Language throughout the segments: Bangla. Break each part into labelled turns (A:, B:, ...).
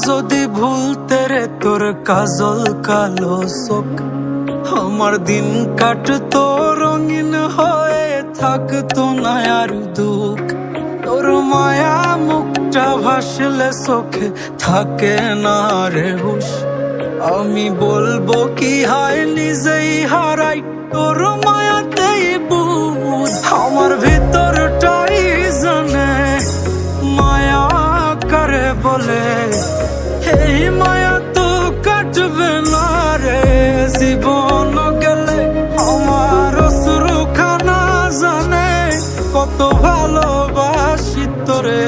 A: যদি ভুলতে রে তোর কাজল কালো চোখ, আমার দিন কাটতো রঙিন হয়ে, থাকতো না আর দুঃখ। তোর মায়া মুখটা ভাসলে চোখে থাকে না রে হুশ। আমি বলবো কি হয় নিজেই হারাই তোর মায়াতেই বুঝ। আমার ভিতরটাই জানে মায়া করে বলে, এই মায়া তো কাটবে না রে জীবন গেলে। আমার অশ্রুখানা জানে কত ভালোবাসি তোরে,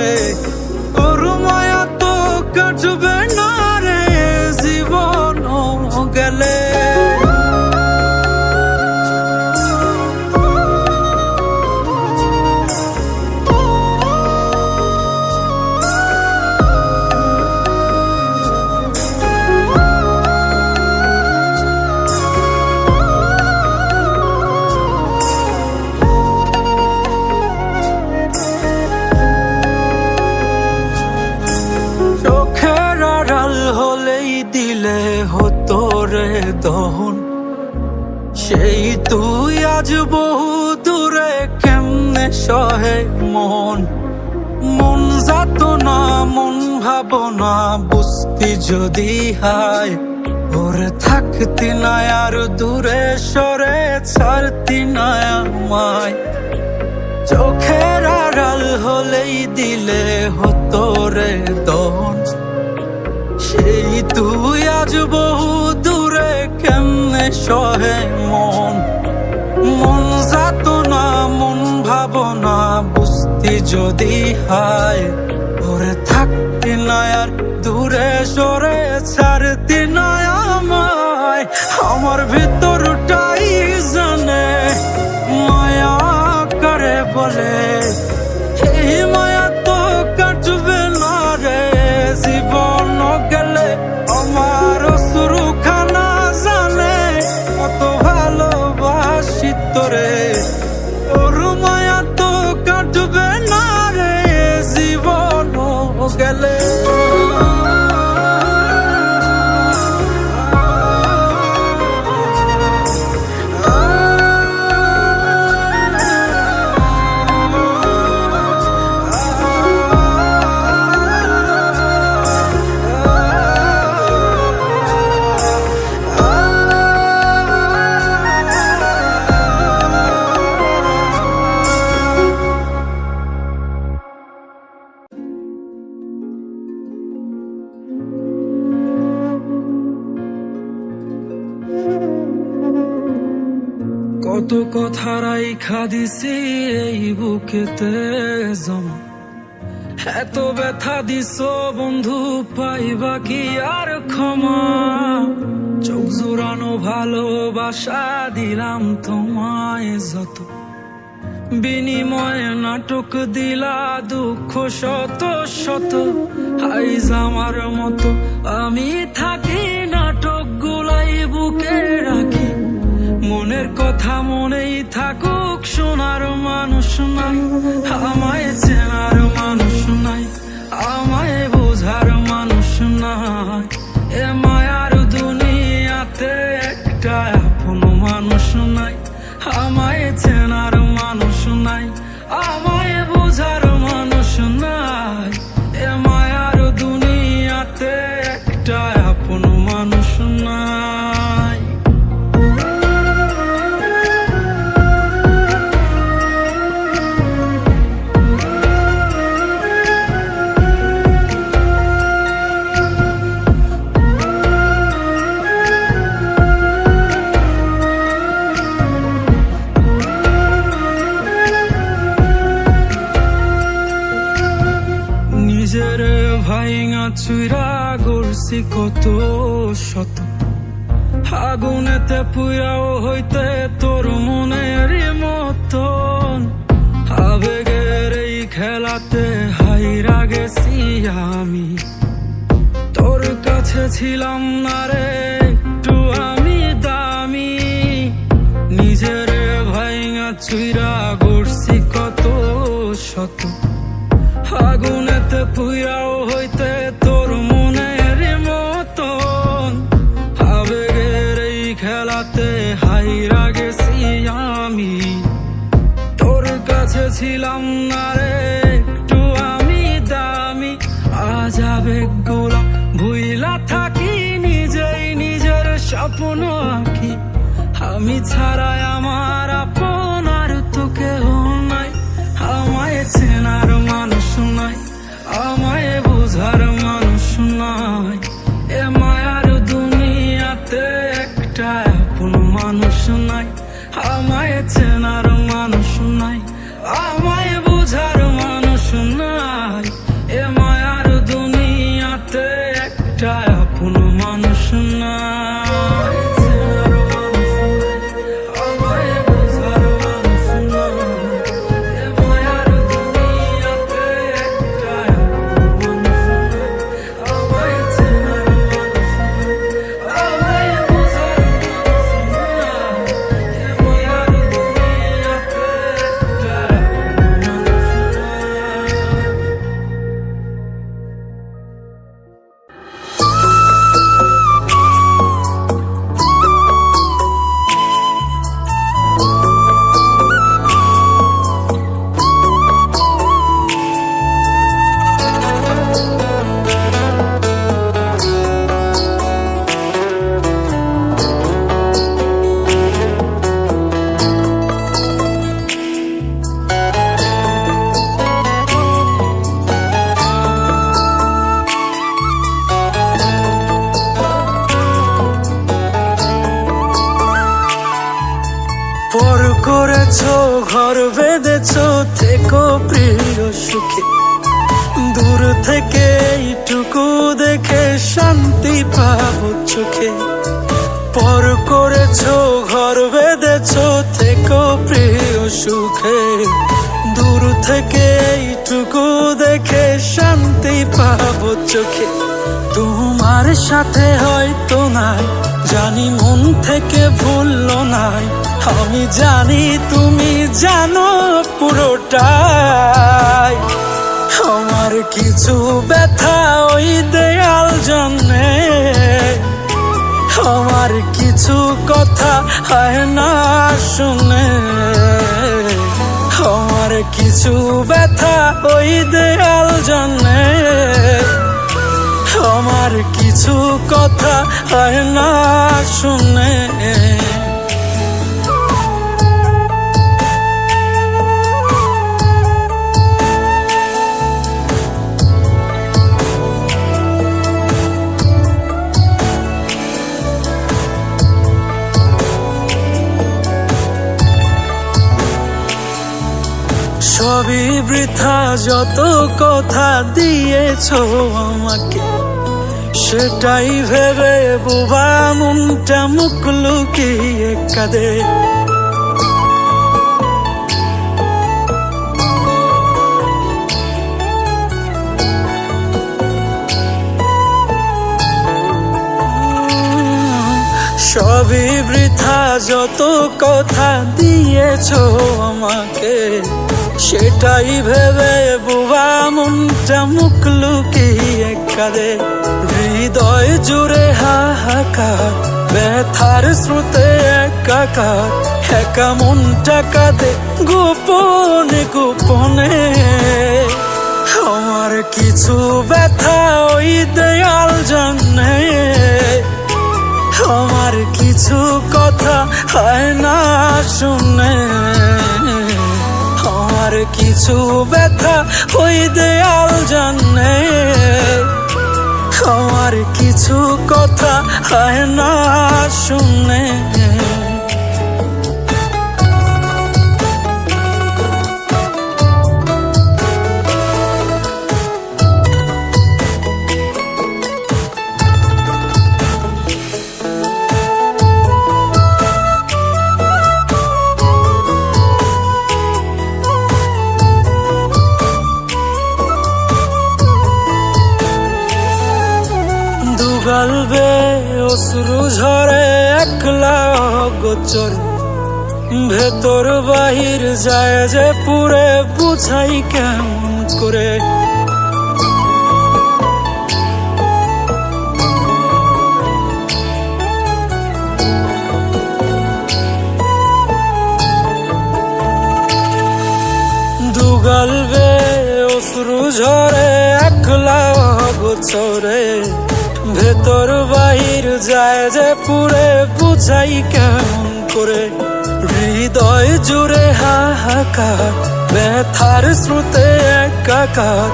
A: তোর মায়া তো কাটবে না রে জীবন গেলে। দিলে হতো রে দহন, সেই তুই আজ বহু দূরে কেমনে সহে মন। মন যাত না মন ভাবনা বুঝতি যদি হায়, ওরে থাকতি না আর দূরে সরে ছাড়তি না আমায়। চোখের আড়াল হলেই দিলে হতো রে দহন, সেই তুই আজ বহু দূরে কেমনে সহে মন। মন যাত না মন ভাবনা বুঝতি যদি হায়, ওরে থাকতি না আর দূরে সরে ছাড়তি না আমায়। আমার ভিতরটাই জানে মায়া করে বলে, এই মায়া তো কাটবে না রে জীবন গেলে। আমার অশ্রুখানা জানে কত ভালোবাসি তোরে, তোর মায়া তো কাটবে না রে জীবন গেলে। কত কথা রাইখা দিছি এই বুকেতে জমা, এত ব্যথা দিছ বন্ধু পাইবা কি আর ক্ষমা। চোখ জোড়ানো ভালোবাসা দিলাম তোমায় যত, বিনিময়ে নাটক দিলা দুঃখ শত শত। আইজ আমার মতো আমি থাকি নাটক গুলাই বুকে রাখি, মনের কথা মনেই থাকুক শোনার মানুষ নাই। আমায় চেনার মানুষ নাই, আমায় বোঝার মানুষ নাই, এ মায়ার দুনিয়াতে একটা আপন মানুষ নাই। আমায় চেনার মানুষ নাই, আমায় বোঝার মানুষ নাই, এ মায়ার দুনিয়াতে একটা আপন মানুষ নাই। নিজের ভাইঙা চুইরা গড়ছি কত শত, আগুনেতে পুইরাও হইতে তোর মনের মতন। আবেগের এই খেলাতে হাইরা গেছি আমি, তোর কাছে ছিলাম না রে একটু আমি দামি। নিজের ভাইঙা চুইরা গড়ছি কত শত, আগুনেতে পুইরাও হইতে তোর মনের ছিলাম না রে একটু আমি দামি, আজ আবেগগুলো ভুইলা থাকি, নিজেই নিজের স্বপ্ন আঁকি। আমি ছাড়াই আমার আপন আর তো কেউ নাই, আমায় চেনার মানুষ নাই, আমায় বোঝার মানুষ নাই। এ মায়ার দুনিয়াতে একটা আপন মানুষ নাই, আমায় চেনার মানুষ নাই, আমায় বোঝার মানুষ নাই। এ মায়ার দুনিয়াতে একটা আপন মানুষ নাই। পর করেছো ঘর বেঁধেছো, থেকো প্রিয় সুখে, দূর থেকে এইটুকু দেখে শান্তি পাবো চোখে। পর করেছো ঘর বেঁধেছো, থেকো প্রিয় সুখে, দূর থেকে এইটুকু দেখে শান্তি পাবো চোখে। তোমার সাথে হয়তো নাই, জানি মন থেকে ভুললো নাই, আমি জানি তুমি জানো পুরোটাই। আমার কিছু ব্যথা ওই দেয়াল জন্যে, আমার কিছু কথা হয় না শুনে, আমার কিছু ব্যথা ওই দেয়াল জন্যে, আমার কিছু কথা হয় না শুনে। সবই বৃথা যত কথা দিয়েছো আমাকে, সেটাই ভেবে বোবা মনটা মুখ লুকিয়ে কাঁদে। সবই বৃথা যত কথা দিয়েছো আমাকে, সেটাই ভেবে বোবা মনটা মুখ লুকিয়ে কাঁদে। হৃদয় জুড়ে হাহাকার, ব্যথার স্রোতে একাকার, একা মনটা কাঁদে গোপনে গোপনে। আমার কিছু ব্যথা ওই দেয়াল জন্যে, আমার কিছু কথা হয় না শুনে, আমার কিছু ব্যথা ওই দেয়াল জন্যে, আমার কিছু কথা হয় না শুনে। গালবে অশ্রু ঝরে একলা গোচর, ভেতর বাহির যায় যে পুরে বুঝাই কেমন করে। ঝরে একলা গোছরে, ভেতর বাহির যায় যে পুরে, বুঝাই কেমন করে। হৃদয় জুড়ে হাহাকার, ব্যথার স্রোতে একাকার,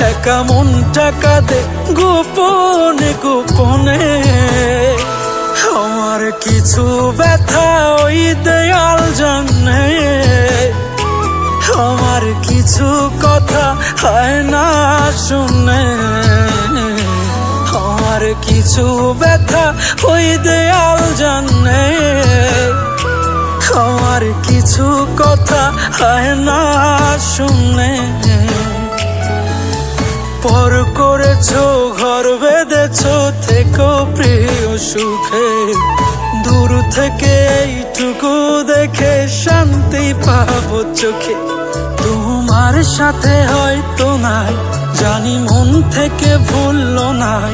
A: একা মনটা কাঁদে গোপনে গোপনে। আমার কিছু ব্যথা ওই দেয়াল জানে, আমার কিছু কথা হয় না শুনে। আমার কিছু ব্যথা ওই দেয়াল জানে, আমার কিছু কথা হয় না শুনে। পর করেছো ঘর বেঁধেছো, থেকো প্রিয় সুখে, দূর থেকে এইটুকু দেখে শান্তি পাবো চোখে। তোমার সাথে হয়তো নাই, জানি মন থেকে ভুললো নাই,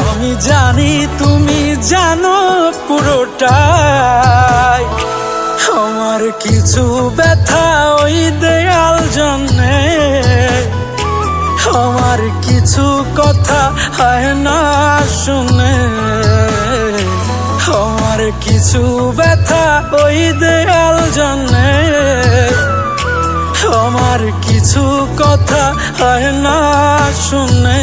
A: আমি জানি তুমি জানো পুরোটাই। আমার কিছু ব্যথা ওই দেয়াল জানে, আমার কিছু কথা হয় না শুনে। আমার কিছু ব্যথা ওই দেয়াল জানে, আমার কিছু কথা হয় না শুনে।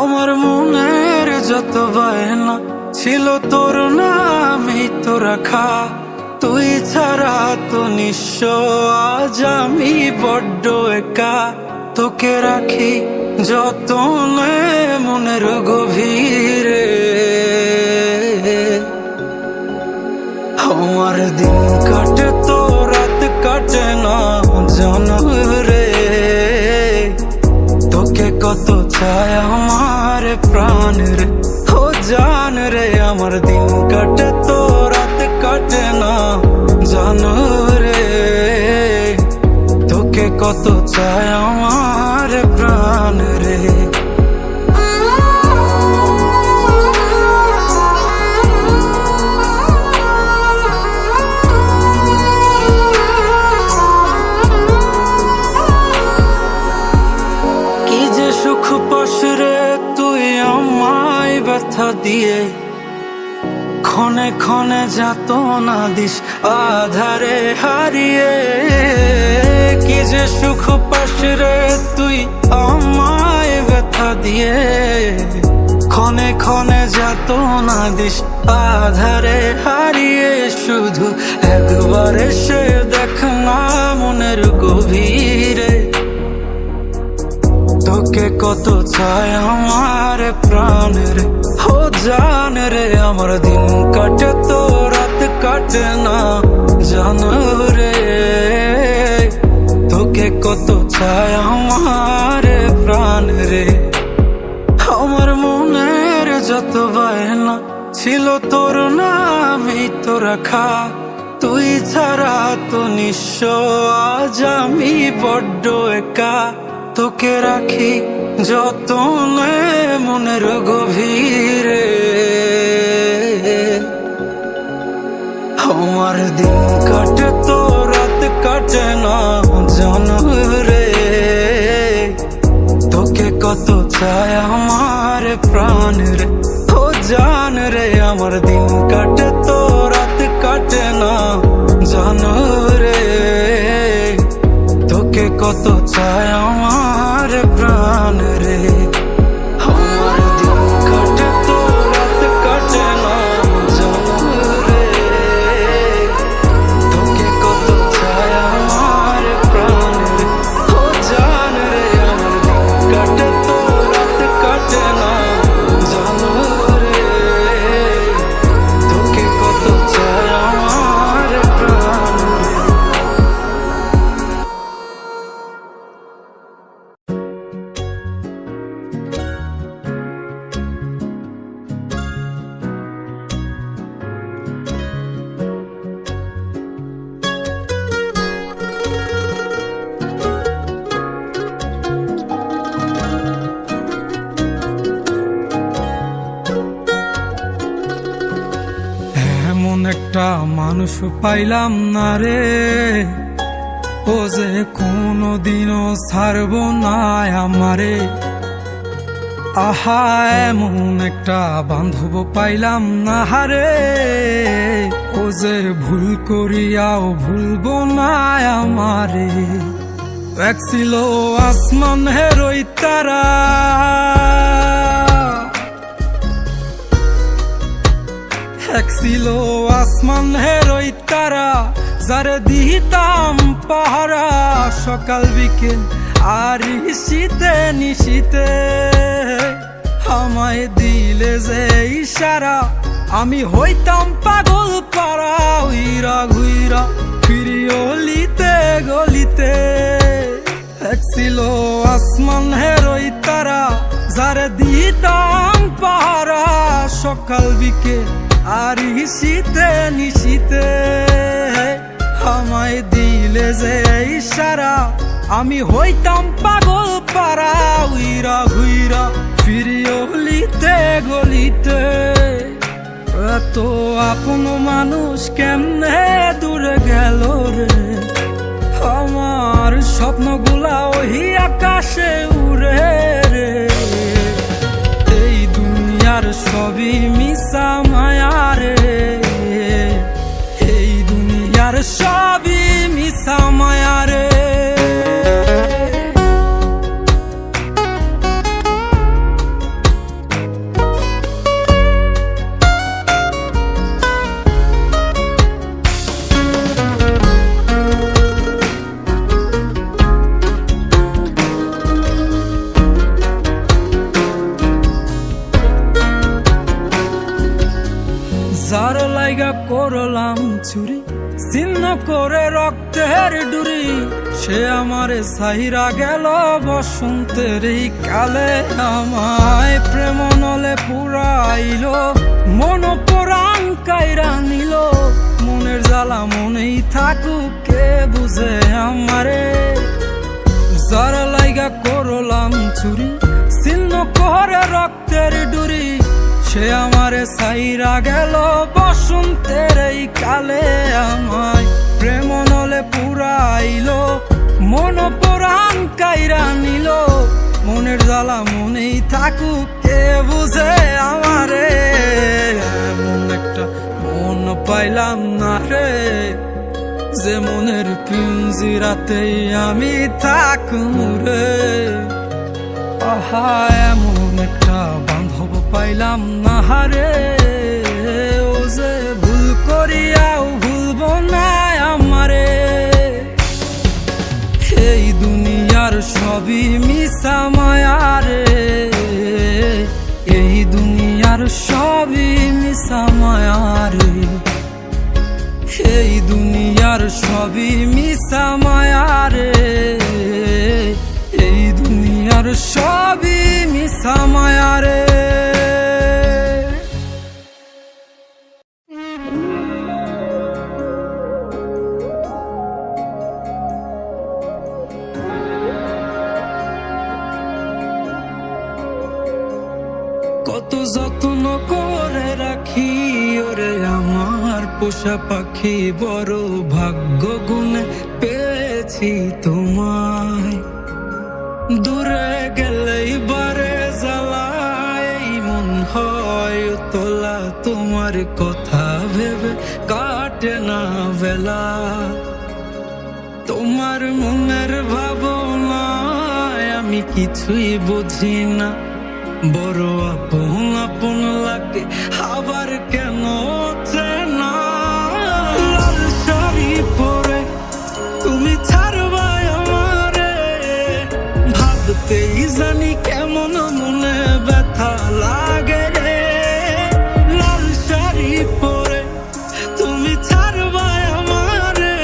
A: আমার মনের যত বায়না ছিল তোর নামই তো রাখা, তুই ছাড়া তো নিঃস্ব আজ আমি বড্ড একা। তোকে রাখি যতনে মনের গভীরে, আমার দিন কাটে তো রাত কাটে না জানো রে। তোকে কত চায় আমার প্রাণ রে, ও জান রে। আমার দিন কাটে তো রাত কাটে না জানো রে। তোকে কত চায় আমার প্রাণ রে। সুখ পাশরে তুই আমায় ব্যথা দিয়ে, ক্ষণে ক্ষণে যাত না দিস আধারে হারিয়ে। কি যে সুখ পাশরে তুই আমায় ব্যথা দিয়ে, ক্ষণে ক্ষণে যাত না দিস আধারে হারিয়ে। শুধু একবার এসে দেখ না মনের গভীরে, তোকে কত চায় আমার প্রাণ রে, ও জান রে। আমার দিন কাটে তো রাত কাটে না জানো রে। তোকে কত চায় আমার প্রাণ রে। আমার মনের যত বায়না ছিল তোর নামই তো রাখা, তুই ছাড়া তো নিঃস্ব আজ আমি বড্ড একা। তোকে রাখি যতনে মনের গভীরে, আমার দিন কাটে তো রাত কাটে না জানো রে। তোকে কত চায় আমার প্রাণ রে, ও জান রে। আমার দিন কাটে তো রাত কাটে না জানো রে। তোকে কত চায় আমার প্রাণ রে। আমার দিন কাটে তো রাত কাটে না জানো রে। তোকে কত চায় আমার প্রাণ রে, ও জান রে। আমার দিন কাটে তো রাত কাটে না জানো রে। মানুষ পাইলাম না রে, ও যে কোনদিনও ছাড়ব না আমারে। আহা এমন একটা বান্ধব পাইলাম না রে, ও যে ভুল করিয়াও ভুলবো না আমারে। এক ছিল আসমান হেরোই তারা, এক ছিল আসমান হেরোই তারা, যারে দিতাম পাহারা সকাল বিকেল আর শীতে নিশীতে। আমায় দিলে যে ইশারা, আমি হইতাম পাগল পারা, উইরা ঘুইরা ফিরি অলিতে গলিতে। এক ছিল আসমান হেরোই তারা, যারে দিতাম পাহারা সকাল বিকেল আর শীতে নিশীতে। আমায় দিলে যে ইশারা, আমি হইতাম পাগল পারা, উইরা ঘুইরা ফিরি অলিতে গলিতে। এত আপন মানুষ কেমনে দূরে গেল রে, আমার স্বপ্নগুলা ওই আকাশে উড়ে রে। এই দুনিয়ার সবই মিশা মায়া রে, এই দুনিয়ার সবই মিশা মায়া রে। যার লাইগা করলাম চুরি, ছিন্ন করে রক্তের ডুরি, সে আমারে সাইরা গেল বসন্তের এই কালে। আমায় প্রেম নলে পুরাইল, মন পরাণ কাইরা নিল। মনের জ্বালা মনেই থাকুক, কে বুঝে আমারে। যার লাইগা করলাম চুরি, ছিন্ন করে রক্তের ডুরি, সে আমারে সাইরা গেল বসন্তের এই কালে। আমায় প্রেম নলে পুরাইল, মন পরাণ কাইরা নিল। মনের জ্বালা মনেই থাকুক, কে বুঝে আমারে। এমন একটা মন পাইলাম না রে, যে মনের পিঞ্জিরাতেই আমি থাকুম রে। আহা এমন একটা বান্ধব পাইলাম না রে, ও যে ভুল করিয়াও ভুলবো না আমারে। এই দুনিয়ার সবই মিশা মায়া রে, এই দুনিয়ার সবই মিশা মায়া রে। এই দুনিয়ার সবই মিশা মায়া রে, এই দুনিয়ার সবই মিশা মায়া রে। কত যত্ন করে রাখি ওরে আমার পোষা পাখি, বড় ভাগ্য গুণে পেয়েছি তোমায়। দূরে গেলেই বারে জ্বালায়, মন হয় তোলা তোমার কথা ভেবে কাটে না বেলা। তোমার মনের ভাবনায় আমি কিছুই বুঝি না, বড় আপন আপন লাগে আবার কেন চেনা। লাল শাড়ি পরে তুমি ছাড়বা আমারে, ভাবতেই জানি কেমন মনে ব্যথা লাগে রে। লাল শাড়ি পরে তুমি ছাড়বা আমারে,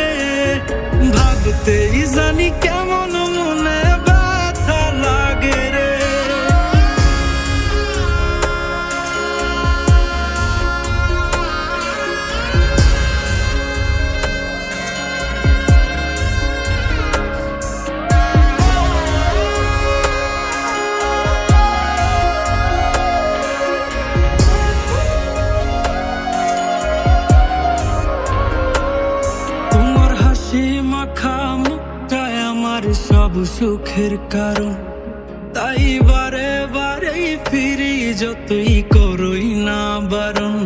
A: ভাবতেই জানি কেমন মনে ব্যথা লাগে রে। মুখটাই আমার সব সুখের কারণ, তাই বারে বারেই ফিরি যতই করই না বারণ।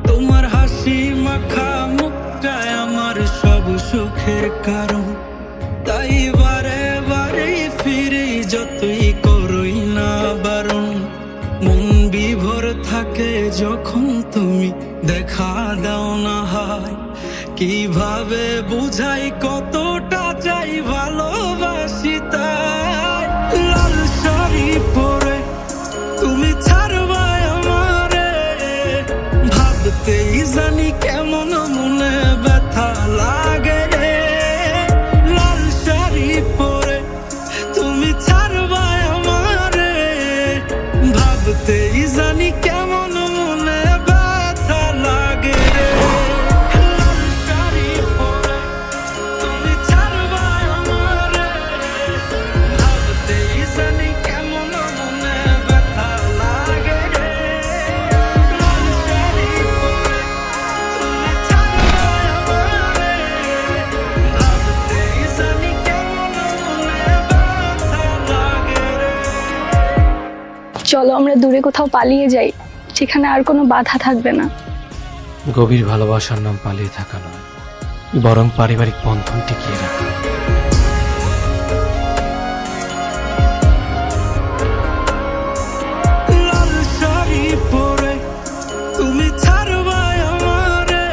A: তোমার হাসি মাখা মুখটাই আমার সব সুখের কারণ, তাই বারে বারেই ফিরি যতই করই না বারণ। মন বিভোর থাকে যখন তুমি দেখা দাও না হয়, কিভাবে বুঝাই কতটা চাই ভালোবাসি তাই। লাল শাড়ি পরে তুমি ছাড়বা আমারে, ভাবতেই জানি কেমন মনে ব্যথা লাগে রে। লাল শাড়ি পরে তুমি ছাড়বা আমারে, ভাবতেই জানি কেমন মনে ব্যথা লাগে রে। লাল শাড়ি পরে তুমি ছাড়বা আমারে, ভাবতেই জানি কেমন মনে ব্যথা লাগে রে। লাল শাড়ি পরে তুমি ছাড়বা আমারে, ভাবতেই জানি কেমন মনে ব্যথা লাগে রে।
B: চলো আমরা দূরে কোথাও পালিয়ে যাই, যেখানে আর কোনো বাধা থাকবে না।
C: গভীর ভালোবাসার নাম পালিয়ে থাকা নয়, বরং পারিবারিক বন্ধন টিকিয়ে রাখা।
A: লাল শাড়ি পরে তুমি ছাড়বা আমারে,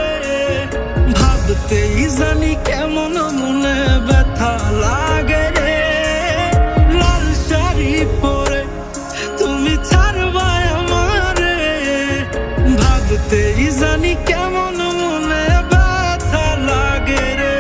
A: ভাবতেই জানি কেমন মনে ব্যথা লাগে রে। লাল শাড়ি পরে তুমি ছাড়বা আমারে, ভাবতেই জানি কেমন মনে ব্যথা লাগে রে।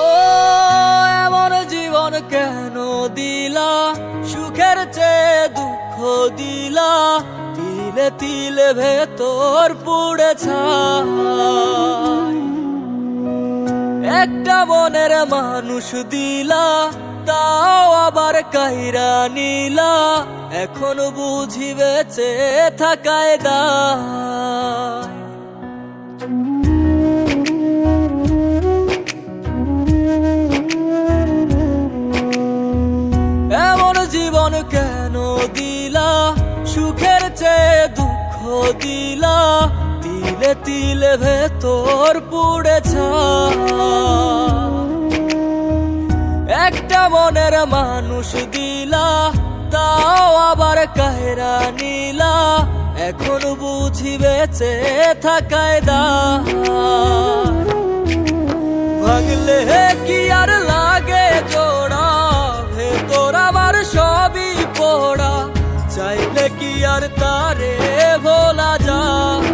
D: ও এমন জীবন কেন দিলা, সুখের চেয়ে দুঃখ দিলা, তিলে তিলে ভেতর পুড়ে ছাই। একটা মনের মানুষ দিলা, তাও আবার কাইরা নিলা, এখন বুঝি বেঁচে থাকায় দায়। এমন জীবন কেন দিলা, সুখের চেয়ে দুঃখ দিলা, তিলে তিলে ভেতর পুড়ে ছাই। একটা মনের মানুষ দিলা, তাও আবার কাহেরা নিলা, এখন বুঝি বেঁচে থাকায় দায়। ভাঙলে কি আর লাগে জোড়া, ভেতর আমার সবই পোড়া, চাইলে কি আর তারে ভোলা যায়।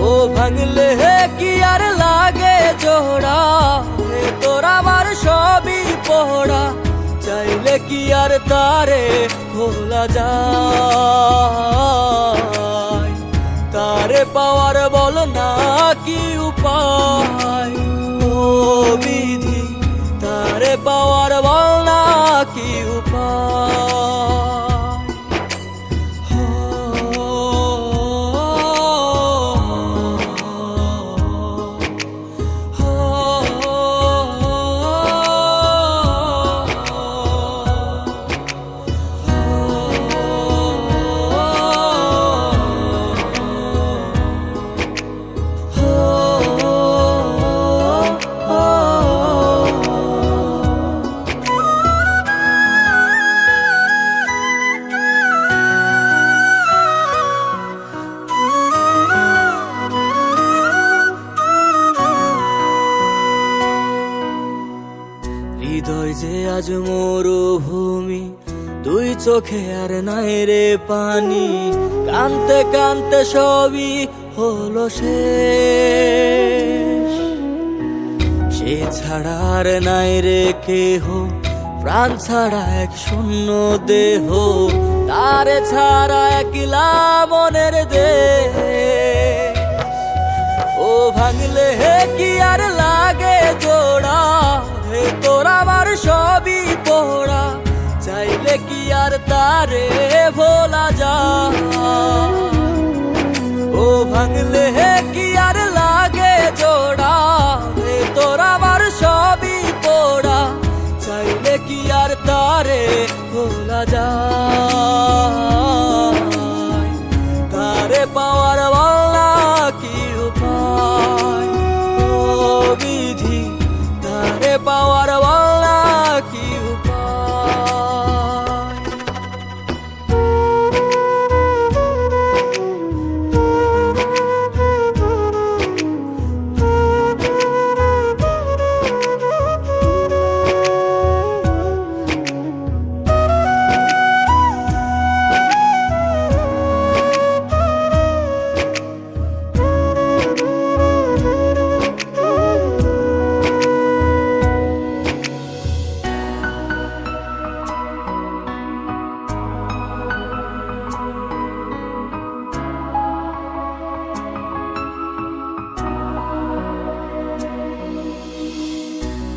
D: ও ভাঙলে কি আর লাগে জোড়া, ভেতর আমার সবই পোড়া, চাইলে কি আর তারে ভোলা যায়। তারে পাওয়ার বল না কি উপায়, ও বিধি তারে পাওয়ার বল না কি উপায়। হৃদয় যে আজ মরুভূমি, দুই চোখে আর নাই রে পানি, কানতে কানতে সবই হলো শেষ। এছাড়া আর নাই রে কেহ, প্রাণ ছাড়া এক শূন্য দেহ, তারে ছাড়া একলা মনের দেহ। ও ভাঙলে হে কি আর লাগে জোড়া, হে তোর আমার সবই পোড়া, চাইলে কি আর তারে ভোলা যায়। ও ভাঙলে হে কি আর লাগে জোড়া, হে তোর আমার সবই পোড়া, চাইলে কি আর তারে ভোলা যায়। তারে পাওয়ার বলা কি উপায়, ও বিধি তারে পাওয়ার বলা কি উপায়।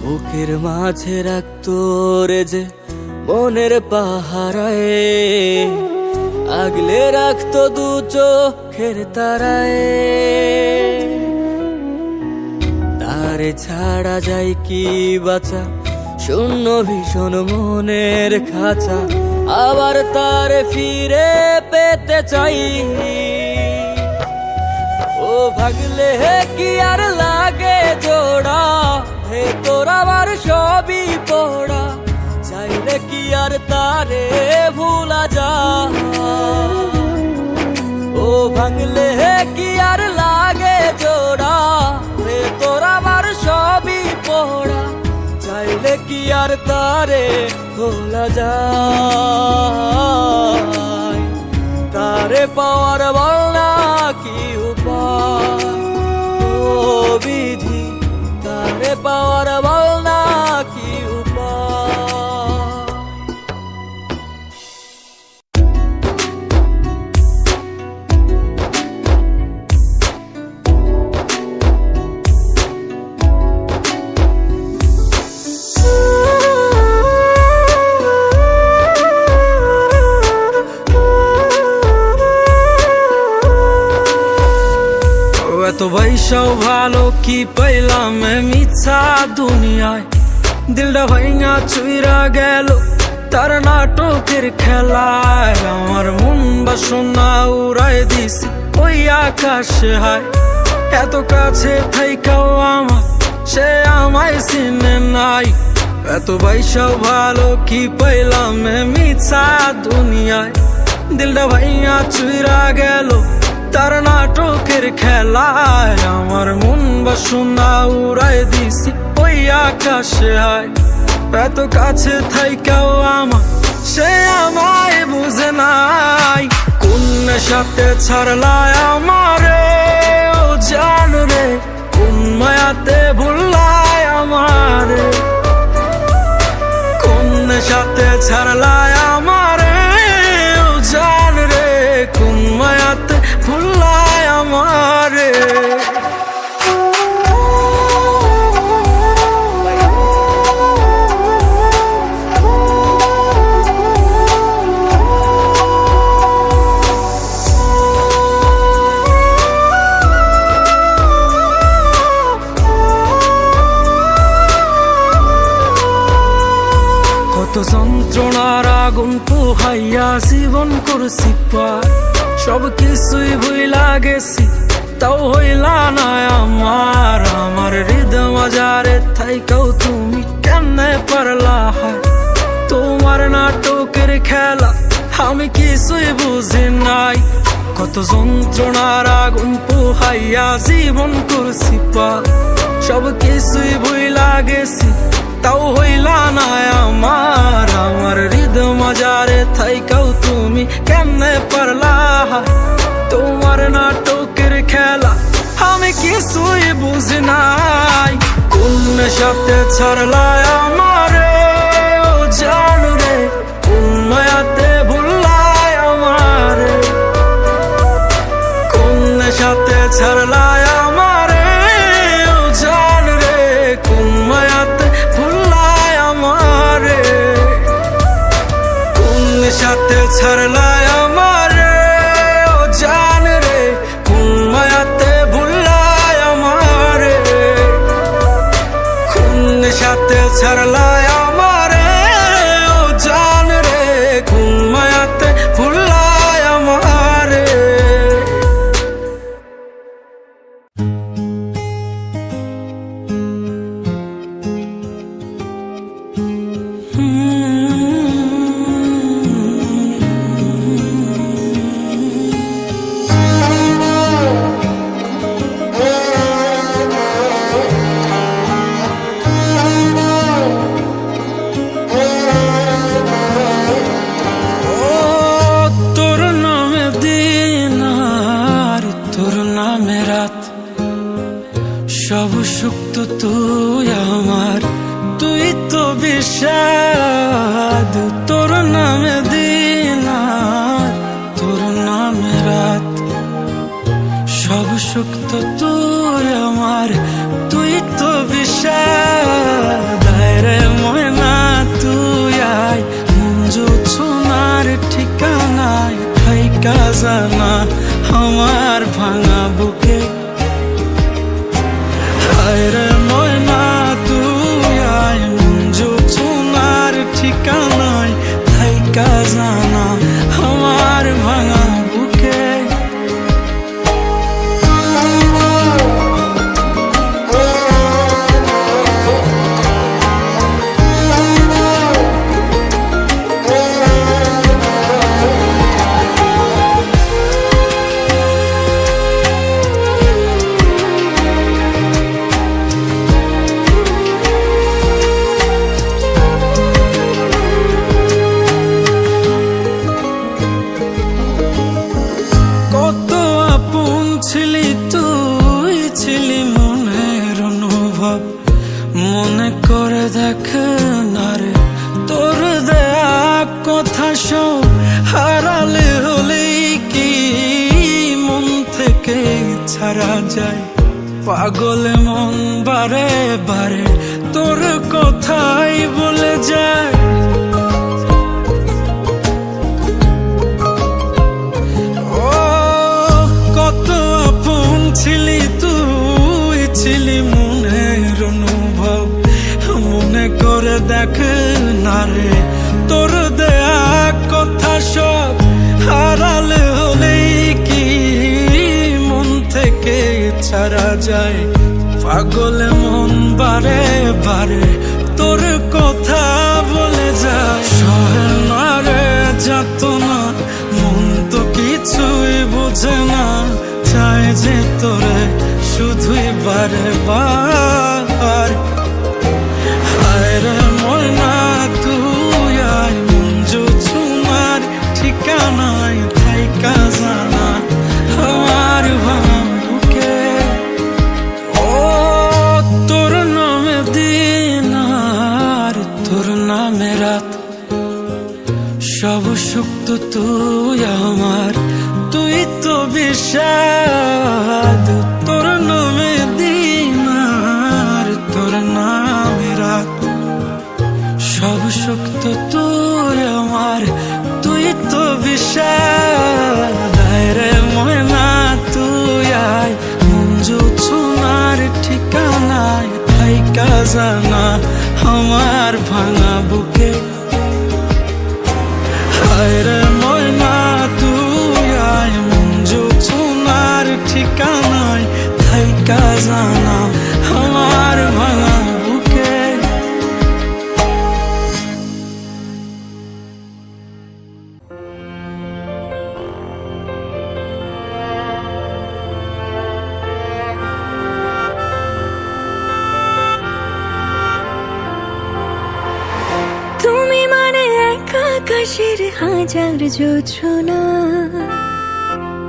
D: বুকের মাঝে রাখতো রে যে মনের পাহারায়, আগলে রাখতো দু চোখের তারায়। তারে ছাড়া যায় কি বাঁচা, শূন্য ভীষণ মনের খাঁচা, আবার তারে ফিরে পেতে চাই। ও ভাগলে হে কি আর লাগে জোড়া, হে তোর আমার সবই পোড়া, চাইলে কি আর তারে ভুলা যায়। ও ভাঙলে হে কি আর লাগে জোড়া, হে তোর আমার সবই পোড়া, চাইলে কি আর তারে ভুলা যায়। তারে পাওয়ার বলা কি উপায়, ও বিধি তারে পাওয়ার বলা কি উপায়।
A: এত বৈশাও ভালো কি পাইলাম মিছা দুনিয়ায়, দিলটা ভাইঙা চুইরা গেল তার নাটকের খেলায়। আমার মন বাসনা উড়াই দিছি ওই আকাশে হায়, এত কাছে থাইকাও আমার সে আমায় চিনে নাই। এত বৈশাও ভালো কি পাইলাম মিছা দুনিয়ায়, দিলটা ভাইঙা চুইরা গেল তার নাটকের খেলায়। আমার মন বাসনা উড়াই দিছি ওই আকাশে হায়, এত কাছে থাইকাও আমার সে আমায় বুঝে নাই। কোন সাথে ছাড়লায় আমারে ও জান রে, কোন মায়াতে ভুললায় আমারে, কোন সাথে ছাড়লায় আমারে ও জান রে, কোন মায়াতে ভুললায় আমারে। কত যন্ত্রণার আগুন পোহাইয়া জীবন করছি পার, সব কিছুই ভুইলা গেছি তাও হইলা না আমার। আমার হৃদয় মাজারে থাইকাও তুমি কেমনে পারলা হায়, তোমার নাটকের খেলা আমি কিছুই বুঝি নাই। কত যন্ত্রণার আগুন পোহাইয়া জীবন করছি পার, সব কিছুই ভুইলা গেছি তাও হইলা না আমার। আমার হৃদয় মাজারে থাইকাও তুমি কেমনে পারলা হায়, তোমার নাটকের খেলা আমি কিছুই বুঝি নাই। কোন সাথে ছাড়লায় আমারে ও জান রে, কোন মায়াতে ভুললায় আমারে, কোন সাথে ছাড়লায় আমারে ও জান রে, কোন মায়াতে ভুললায় আমারে, কোন সাথে ছাড়লায় আমারে ও জান রে, কোন মায়াতে ভুললায় আমারে, কোন সাথে ছাড়লায় আমারে ও জান রে, কোন মায়াতে ভুললায় আমারে। তোর নামে দিন আর তোর নামে রাত, সব সুখ তো তুই আমার, তুই তো বিষাদ। তোর নামে দিন আর তোর নামে রাত, সব সুখ তো তুই আমার, তুই তো বিষাদ। রে ময়না তুই আয়, মঞ্জু সোনার ঠিকানায় থাইকা জানা আমার ভাঙা বুকে। রে ময়না তুই আয়, মঞ্জু সোনার ঠিকানায় থাইকা জানা আমার ভাঙা বুকে। কত আপন ছিলি তুই, ছিলি মনের অনুভব, মনে করে দেখ না রে, তোর দেয়া কথা সব হারালে হলেই কি মন থেকে ছাড়া যায়। পাগল মন বারে বারে তোর কথাই বলে যায়। কত আপন ছিলি তুই, ছিলি মনের অনুভব, মনে করে দেখ না রে, তোর দেয়া কথা সব হারালে হলেই কি মন থেকে ছাড়া যায়। পাগল মন বারে বারে তোর কথা বলে যায়। সহে না রে যাতনা, মন তো কিছুই বোঝে না, চায় যে তোরে শুধুই বারে বার। হায় রে ময়না তুই আয়, মঞ্জু সোনার ঠিকানায় থাইকা জানা আমার ভাঙা বুকে। ও তোর নামে দিন আর তোর নামে রাত, সব সুখ তো তুই আমার, তুই তো বিষাদ। তোর নামে দিন আর তোর নামে রাত, সব সুখ তো তুই আমার, তুই তো বিষাদ। রে ময়না তুই আয়, মঞ্জু সোনার ঠিকানায় থাইকা জানা আমার ভাঙা বুকে। রে ময়না তুই আয়, মঞ্জু সোনার ঠিকানায় থাইকা জানা আমার ভাঙা বুকে।
E: তুমি মানে এক আকাশের হাজার যোজনা,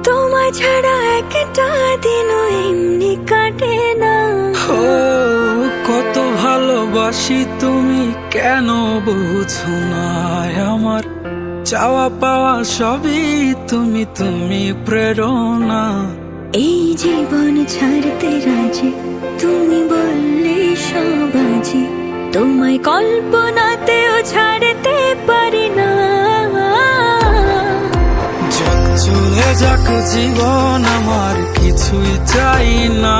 E: তোমায় ছাড়া একটা দিনও এমনি কাটে না।
A: ও কত ভালো ভালোবাসি তুমি কেন বুঝো না আমার চাওয়া পাওয়া সবই তুমি তুমি প্রেরণা।
E: এই জীবন ছাড়তে রাজি, তুমি বললে সবাজি, তোমায় কল্পনাতেও ছাড়তে পারি না।
A: যাক চলে যাক জীবন আমার কিছুই চাই না,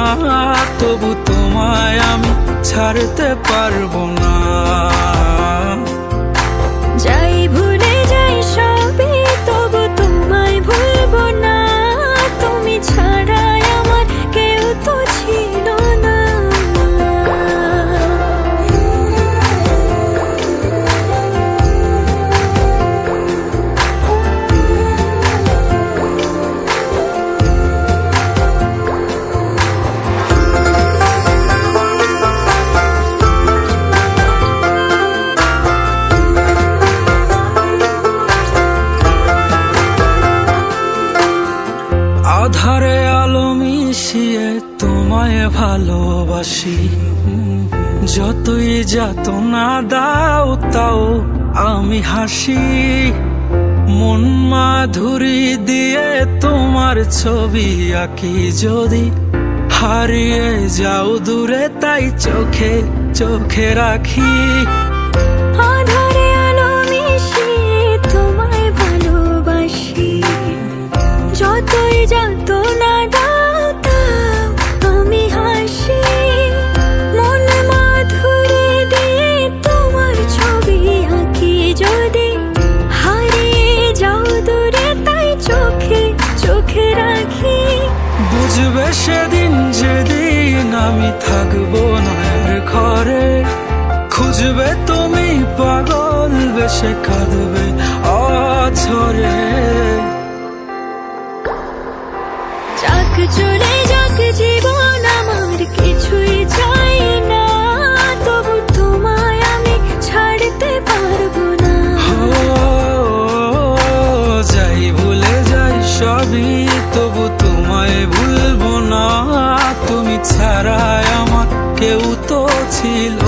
A: তবু তোমায় আমি ছাড়তে পারবো না।
E: যাই ভুলে যাই সবই তবু তোমায় ভুলবো না, তুমি ছাড়াই আমার কেউ তো ছিল না।
A: আধারে আলো মিশিয়ে তোমায় ভালোবাসি, যতই যাতনা দাও তাও আমি হাসি। মন মাধুরী দিয়ে তোমার ছবি আঁকি, যদি হারিয়ে যাও দূরে তাই চোখে চোখে রাখি।
E: আধারে আলো মিশিয়ে তোমায় ভালোবাসি, যতই যাতনা দাও তাও আমি হাসি। মন মাধুরী দিয়ে তোমার ছবি আঁকি, যদি হারিয়ে যাও দূরে তাই চোখে চোখে রাখি।
A: বুঝবে সেদিন যেদিন আমি থাকবো না আর ঘরে, খুঁজবে তুমি পাগল বেশে কাঁদবে অঝরে।
E: যাক চলে যাক জীবন আমার কিছুই চাই না, তবু তোমায় আমি ছাড়তে পারবো না।
A: যাই ভুলে যাই সবই তবু তোমায় ভুলবো না, তুমি ছাড়া আমার কেউ তো ছিল